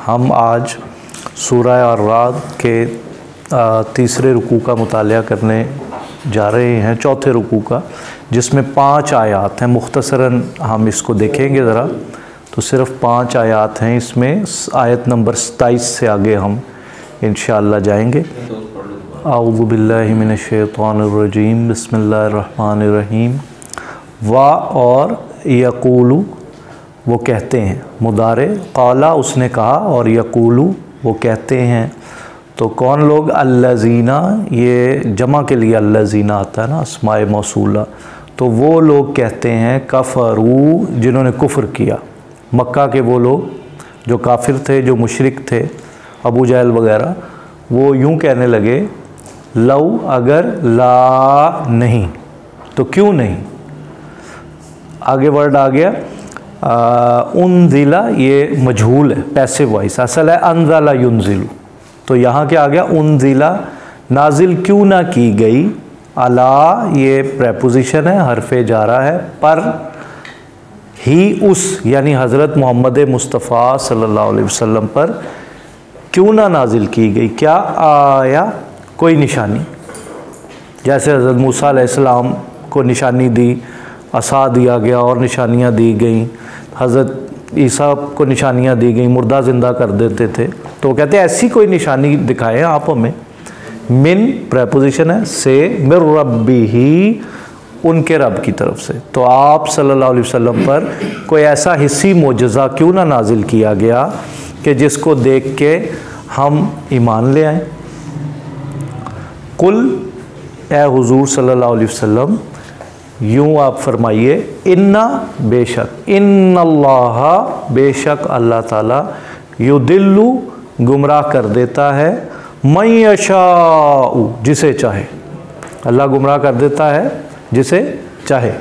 ہم آج سورہ الرعد کے تیسرے رکوع کا مطالعہ کرنے جا رہے ہیں، چوتھے رکوع کا، جس میں 5 آیات ہیں۔ مختصراً ہم اس کو دیکھیں گے ذرا، تو صرف 5 آیات ہیں اس میں۔ آیت نمبر 27 سے آگے ہم انشاءاللہ جائیں گے۔ اعوذ باللہ من الشیطان الرجیم، بسم اللہ الرحمن الرحیم۔ وا اور یقولو وہ کہتے ہیں، مضارع قالا اس نے کہا، اور یقولو وہ کہتے ہیں۔ تو کون لوگ؟ الذین، یہ جمع کے لیے الذین آتا ہے نا، اسماء موصولہ، تو وہ لوگ کہتے ہیں کفروا، جنہوں نے کفر کیا، مکہ کے وہ لوگ جو کافر تھے، جو مشرک تھے، ابو جہل وغیرہ، وہ یوں کہنے لگے لو، اگر، لا نہیں، تو کیوں نہیں؟ آگے ورڈ آ گیا انزل، یہ مجہول ہے، پیسو وائس، اصل ہے انزل ینزل، تو یہاں کیا آ گیا؟ انزل، نازل کیوں نہ کی گئی، علی، یہ پریپوزیشن ہے، حرف جارہ ہے، پر، ہی اس، یعنی حضرت محمد مصطفیٰ صلی اللہ علیہ وسلم پر کیوں نہ نازل کی گئی، کیا آیا، کوئی نشانی، جیسے حضرت موسیٰ علیہ السلام کو نشانی دی، عصا دیا گیا اور نشانیاں دی گئیں، حضرت عیسیٰ کو نشانیاں دی گئیں، مردہ زندہ کر دیتے تھے، تو وہ کہتے ہیں ایسی کوئی نشانی دکھائیں آپ ہمیں۔ من پریپوزیشن ہے، سے، من ربہ، ان کے رب کی طرف سے، تو آپ صلی اللہ علیہ وسلم پر کوئی ایسا حصی معجزہ کیوں نہ نازل کیا گیا کہ جس کو دیکھ کے ہم ایمان لے آئیں۔ قل، اے حضور صلی اللہ علیہ وسلم، یوں آپ فرمائیے، انا، بے شک، ان اللہ، بے شک اللہ تعالیٰ، یضل، گمراہ کر دیتا ہے، من یشاء، جسے چاہے، اللہ گمراہ کر دیتا ہے جسے چاہے،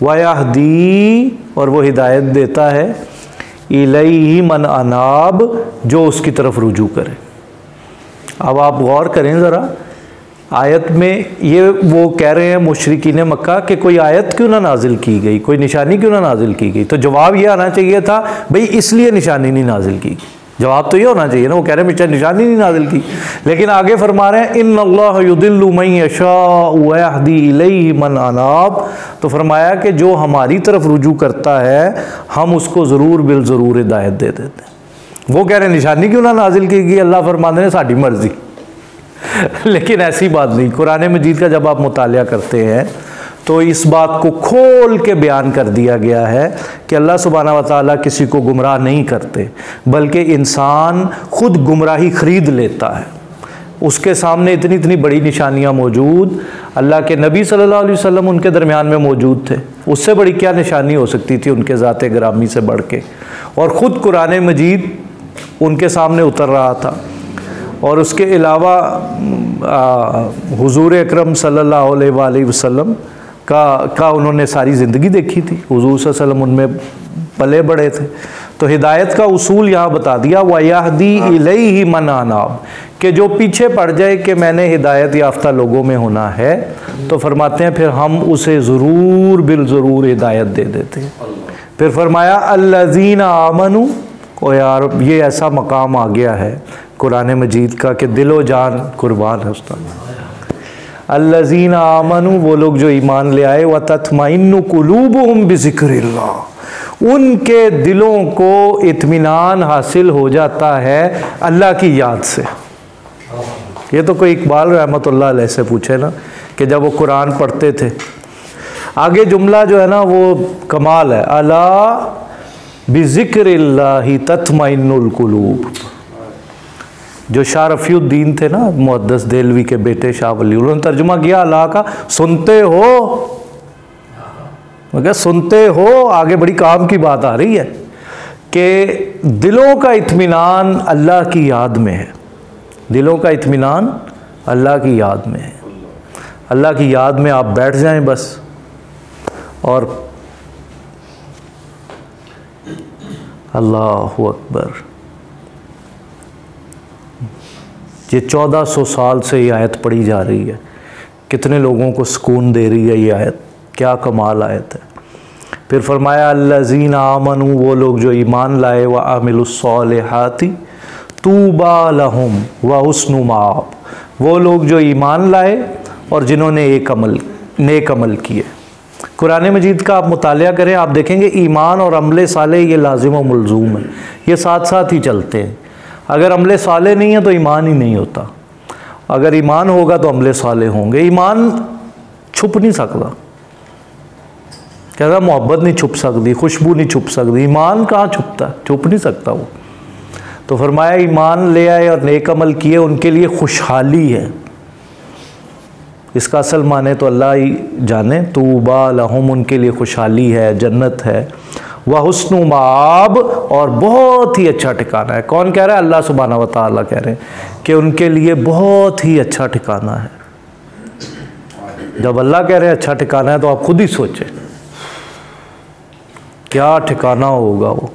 ویہدی، اور وہ ہدایت دیتا ہے، الیہ من اناب، جو اس کی طرف رجوع کرے۔ اب آپ غور کریں ذرا، آیت میں یہ وہ کہہ رہے ہیں مشرکین مکہ کہ کوئی آیت کیوں نہ نازل کی گئی، کوئی نشانی کیوں نہ نازل کی گئی، تو جواب یہ آنا چاہیے تھا بھئی اس لیے نشانی نہیں نازل کی گئی، جواب تو یہ ہونا چاہیے نا، وہ کہہ رہے ہیں نشانی نہیں نازل کی، لیکن آگے فرما رہے ہیں ان اللہ یضل من یشاء ویہدی الیہ من اناب، تو فرمایا کہ جو ہماری طرف رجوع کرتا ہے ہم اس کو ضرور بالضرور ہدایت دے دیتے ہیں۔ وہ کہہ رہے ہیں نشانی کیوں نہ نازل کی گئی، اللہ فرماتے ہیں ساڈی مرضی، لیکن ایسی بات نہیں۔ قرآن مجید کا جب آپ مطالعہ کرتے ہیں تو اس بات کو کھول کے بیان کر دیا گیا ہے کہ اللہ سبحانہ وتعالیٰ کسی کو گمراہ نہیں کرتے، بلکہ انسان خود گمراہی خرید لیتا ہے۔ اس کے سامنے اتنی اتنی بڑی نشانیاں موجود، اللہ کے نبی صلی اللہ علیہ وسلم ان کے درمیان میں موجود تھے، اس سے بڑی کیا نشانی ہو سکتی تھی ان کے ذات گرامی سے بڑھ کے، اور خود قرآن مجید ان کے سامنے اتر رہا تھا۔ اور اس کے علاوہ حضور اکرم صلی اللہ علیہ وآلہ وسلم کا انہوں نے ساری زندگی دیکھی تھی، حضور صلی اللہ علیہ وسلم ان میں پلے بڑے تھے، تو ہدایت کا اصول یہاں بتا دیا، وَيَهْدِي إِلَيْهِ مَنْ أَنَابَ، کہ جو پیچھے پڑ جائے کہ میں نے ہدایت یافتہ لوگوں میں ہونا ہے، تو فرماتے ہیں پھر ہم اسے ضرور بالضرور ہدایت دے دیتے ہیں۔ پھر فرمایا الَّذِينَ آمَنُوا، او یار یہ ایسا مقام آ گیا ہے قرآن مجید کا کہ دل و جان قربان ہے استاد۔ الذین آمنوا، وہ لوگ جو ایمان لے آئے، وتطمئن قلوبہم بذکر اللہ، ان کے دلوں کو اطمینان حاصل ہو جاتا ہے اللہ کی یاد سے۔ یہ تو کوئی اقبال رحمۃ اللہ علیہ سے پوچھے نا کہ جب وہ قرآن پڑھتے تھے، آگے جملہ جو ہے نا وہ کمال ہے، الا بذکر اللہ تطمئن القلوب۔ جو شاہ رفیع الدین تھے نا، محدث دہلوی کے بیٹے شاہ ولی، انہوں نے ترجمہ کیا اللہ کا، سنتے ہو، مگر سنتے ہو، آگے بڑی کام کی بات آ رہی ہے کہ دلوں کا اطمینان اللہ کی یاد میں ہے، دلوں کا اطمینان اللہ کی یاد میں ہے۔ اللہ کی یاد میں آپ بیٹھ جائیں بس، اور اللہ اکبر، یہ 1400 سال سے یہ آیت پڑھی جا رہی ہے، کتنے لوگوں کو سکون دے رہی ہے یہ آیت، کیا کمال آیت ہے۔ پھر فرمایا الذین آمنوا، وہ لوگ جو ایمان لائے، وعملوا الصالحات طوبی لہم وحسن مآب، وہ لوگ جو ایمان لائے اور جنہوں نے نیک عمل کیے۔ قرآن مجید کا آپ مطالعہ کریں، آپ دیکھیں گے ایمان اور عمل صالح یہ لازم و ملزوم ہے، یہ ساتھ ساتھ ہی چلتے ہیں۔ اگر عمل صالح نہیں ہے تو ایمان ہی نہیں ہوتا، اگر ایمان ہوگا تو عمل صالح ہوں گے۔ ایمان چھپ نہیں سکتا، کہتا محبت نہیں چھپ سکتی، خوشبو نہیں چھپ سکتی، ایمان کہاں چھپتا ہے؟ چھپ نہیں سکتا وہ۔ تو فرمایا ایمان لے آئے اور نیک عمل کیے، ان کے لیے خوشحالی ہے۔ اس کا اصل معنی تو اللہ ہی جانے، طوبی لہم، ان کے لیے خوشحالی ہے، جنت ہے، وحسن مآب، اور بہت ہی اچھا ٹھکانہ ہے۔ کون کہہ رہا ہے؟ اللہ سبحانہ و تعالیٰ کہہ رہے ہیں کہ ان کے لیے بہت ہی اچھا ٹھکانہ ہے۔ جب اللہ کہہ رہے ہیں اچھا ٹھکانہ ہے تو آپ خود ہی سوچیں کیا ٹھکانہ ہوگا وہ۔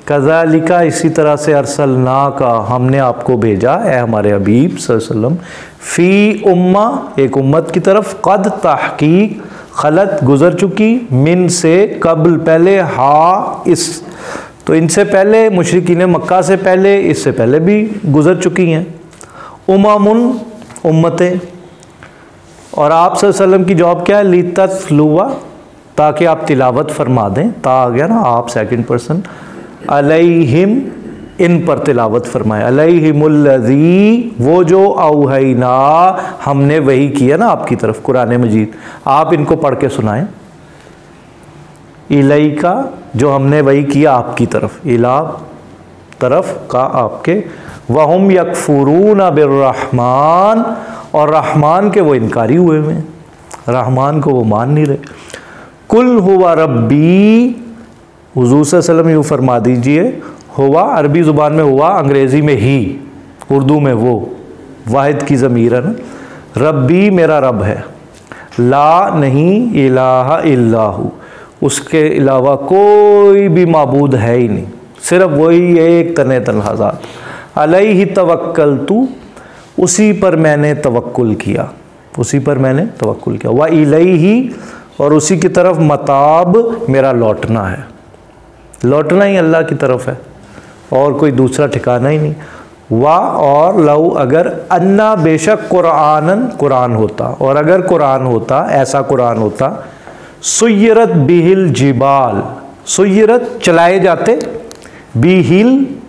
کذالک، اسی طرح سے، ارسلناک، ہم نے آپ کو بھیجا اے ہمارے حبیب صلی اللہ علیہ وسلم، فی امہ، ایک امت کی طرف، قد، تحقیق، خلط، گزر چکی، من، سے، قبل، پہلے، ہا، اس، تو ان سے پہلے، مشرکین مکہ سے پہلے، اس سے پہلے بھی گزر چکی ہیں، امم، امتیں۔ اور آپ صلی اللہ علیہ وسلم کی جواب کیا ہے؟ لتتلوا، تاکہ آپ تلاوت فرما دیں، تا آ گیا نا، آپ سیکنڈ پرسن، علیہم، ان پر تلاوت فرمائے، علیہم الذی، وہ جو اوحینا، ہم نے وحی کیا نا آپ کی طرف، قرآن مجید، آپ ان کو پڑھ کے سنائیں، الیکا، جو ہم نے وحی کیا آپ کی طرف، الا، طرف، کا، آپ کے، وہم یکفرون بالرحمن، اور رحمان کے وہ انکاری ہوئے ہوئے ہیں، رحمان کو وہ مان نہیں رہے۔ کل ہوا ربی، حضور صلی اللہ علیہ وسلم یوں فرما دیجئے، ہوا عربی زبان میں ہوا، انگریزی میں ہی، اردو میں وہ، واحد کی ضمیر ہے نا، ربی میرا رب ہے، لا نہیں، الہ الا ہو، اس کے علاوہ کوئی بھی معبود ہے ہی نہیں، صرف وہی ایک تنہا ذات، علیہ توکلت، اسی پر میں نے توکل کیا، اسی پر میں نے توکل کیا، وَإِلَيْهِ، اور اسی کی طرف متاب، میرا لوٹنا ہے، لوٹنا ہی اللہ کی طرف ہے، اور کوئی دوسرا ٹھکانہ ہی نہیں۔ اور لو، اگر، انا، بے شک، قرآن ہوتا، اور اگر قرآن ہوتا، ایسا قرآن ہوتا، سیرت بہ الجبال، سیرت، چلائے جاتے، بہ،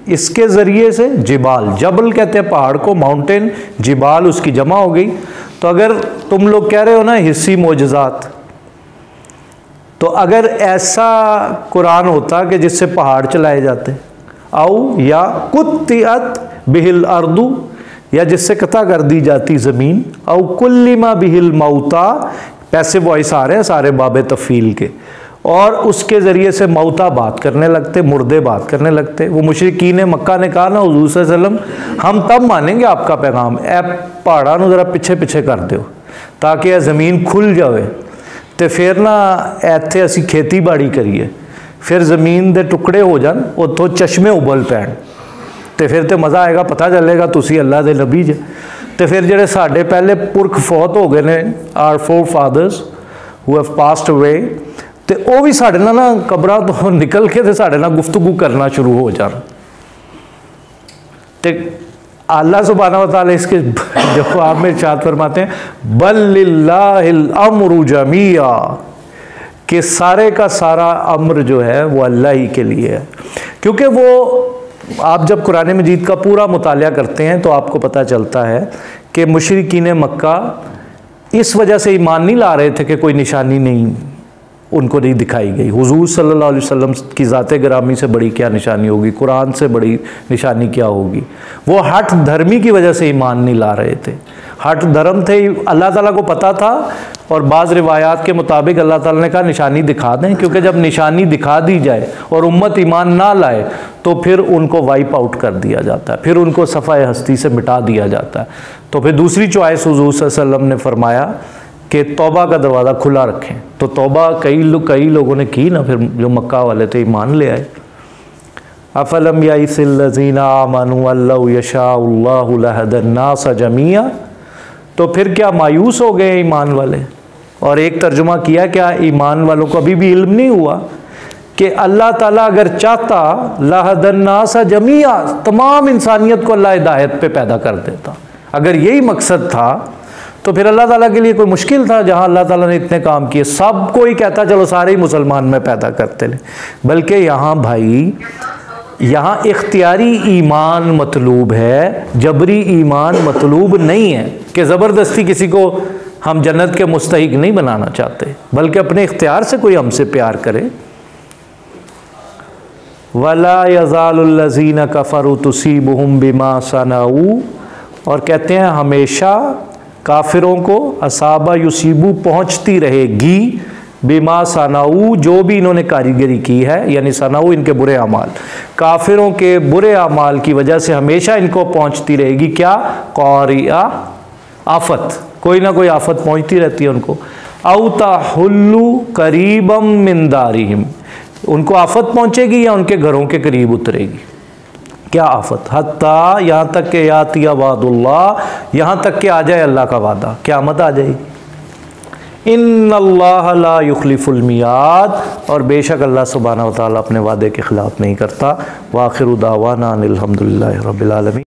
اس کے ذریعے سے، جبال، جبل کہتے ہیں پہاڑ کو، ماؤنٹین، جبال اس کی جمع ہو گئی۔ تو اگر تم لوگ کہہ رہے ہو نا حسی معجزات، تو اگر ایسا قرآن ہوتا کہ جس سے پہاڑ چلائے جاتے، او، یا قطعت بہ الارض، یا جس سے قطع کر دی جاتی زمین، او کلم بہ الموتیٰ، پیسے وائس آ رہے ہیں سارے باب تفعیل کے، اور اس کے ذریعے سے موتا بات کرنے لگتے، مردے بات کرنے لگتے۔ وہ مشرکین مکہ نے کہا نا حضور صلی اللہ علیہ وسلم، ہم تب مانیں گے آپ کا پیغام، اے پہاڑاں نو ذرا پیچھے پیچھے کر دیو تاکہ یہ زمین کھل جاوے، تے پھر نا ایتھے اسی کھیتی باڑی کریے، پھر زمین دے ٹکڑے ہو جان، اتھوں چشمے ابل پین، تے پھر تے مزہ آئے گا، پتہ چلے گا تسی اللہ دے نبی جے۔ تے پھر جڑے ساڈے پہلے پرکھ فوت ہو گئے نے، our forefathers who have passed away، تے وہ بھی ساڈے نال نا قبراں تو نکل کے تے ساڈے نال گفتگو کرنا شروع ہو جان۔ تے اللہ سبحانہ و تعالیٰ اس کے جواب میں ارشاد فرماتے ہیں، بل للہ الامر جمیعا، کہ سارے کا سارا امر جو ہے وہ اللہ ہی کے لیے ہے۔ کیونکہ وہ، آپ جب قرآن مجید کا پورا مطالعہ کرتے ہیں تو آپ کو پتہ چلتا ہے کہ مشرکین مکہ اس وجہ سے ایمان نہیں لا رہے تھے کہ کوئی نشانی نہیں ان کو نہیں دکھائی گئی۔ حضور صلی اللہ علیہ وسلم کی ذات گرامی سے بڑی کیا نشانی ہوگی، قرآن سے بڑی نشانی کیا ہوگی؟ وہ ہٹ دھرمی کی وجہ سے ایمان نہیں لا رہے تھے، ہٹ دھرم تھے، اللہ تعالیٰ کو پتہ تھا، اور بعض روایات کے مطابق اللہ تعالیٰ نے کہا نشانی دکھا دیں، کیونکہ جب نشانی دکھا دی جائے اور امت ایمان نہ لائے تو پھر ان کو وائپ آؤٹ کر دیا جاتا ہے، پھر ان کو صفحہ ہستی سے مٹا دیا جاتا ہے۔ تو پھر دوسری چوائس حضور صلی اللہ علیہ وسلم نے فرمایا کہ توبہ کا دروازہ کھلا رکھیں، تو توبہ کئی لوگوں نے کی نا، پھر جو مکہ والے تھے ایمان لے آئے۔ افلم یئس الذین آمنوا ان لو یشاء اللہ لہدی الناس جمیعا، تو پھر کیا مایوس ہو گئے ایمان والے؟ اور ایک ترجمہ کیا کیا ایمان والوں کو ابھی بھی علم نہیں ہوا کہ اللہ تعالیٰ اگر چاہتا لَهَدَى النَّاسَ جَمِيعًا، تمام انسانیت کو اللہ ہدایت پہ پیدا کر دیتا۔ اگر یہی مقصد تھا تو پھر اللہ تعالیٰ کے لیے کوئی مشکل تھا جہاں اللہ تعالیٰ نے اتنے کام کیے، سب کو ہی کہتا چلو سارے ہی مسلمان میں پیدا کرتے لیں۔ بلکہ یہاں بھائی، یہاں اختیاری ایمان مطلوب ہے، جبری ایمان مطلوب نہیں ہے کہ زبردستی کسی کو ہم جنت کے مستحق نہیں بنانا چاہتے، بلکہ اپنے اختیار سے کوئی ہم سے پیار کرے۔ وَلَا يَزَالُ الَّذِينَ كَفَرُوا تُصِيبُهُمْ بِمَا صَنَعُوا، اور کہتے ہیں ہمیشہ کافروں کو اصابہ یصیبو پہنچتی رہے گی، بما صنعوا جو بھی انہوں نے کاریگری کی ہے، یعنی صنعوا ان کے برے اعمال، کافروں کے برے اعمال کی وجہ سے ہمیشہ ان کو پہنچتی رہے گی کیا؟ قاریہ، آفت، کوئی نہ کوئی آفت پہنچتی رہتی ہے ان کو۔ او تحل قریبا من دارہم، ان کو آفت پہنچے گی یا ان کے گھروں کے قریب اترے گی؟ کیا آفت؟ حتیٰ، یہاں تک کہ یاتی وعد اللہ، یہاں تک کہ آ جائے اللہ کا وعدہ، قیامت آ جائے گی۔ ان اللہ لا یخلف المیعاد، اور بے شک اللہ سبحانہ و تعالیٰ اپنے وعدے کے خلاف نہیں کرتا۔ وآخر دعوانا ان الحمد للہ رب العالمین۔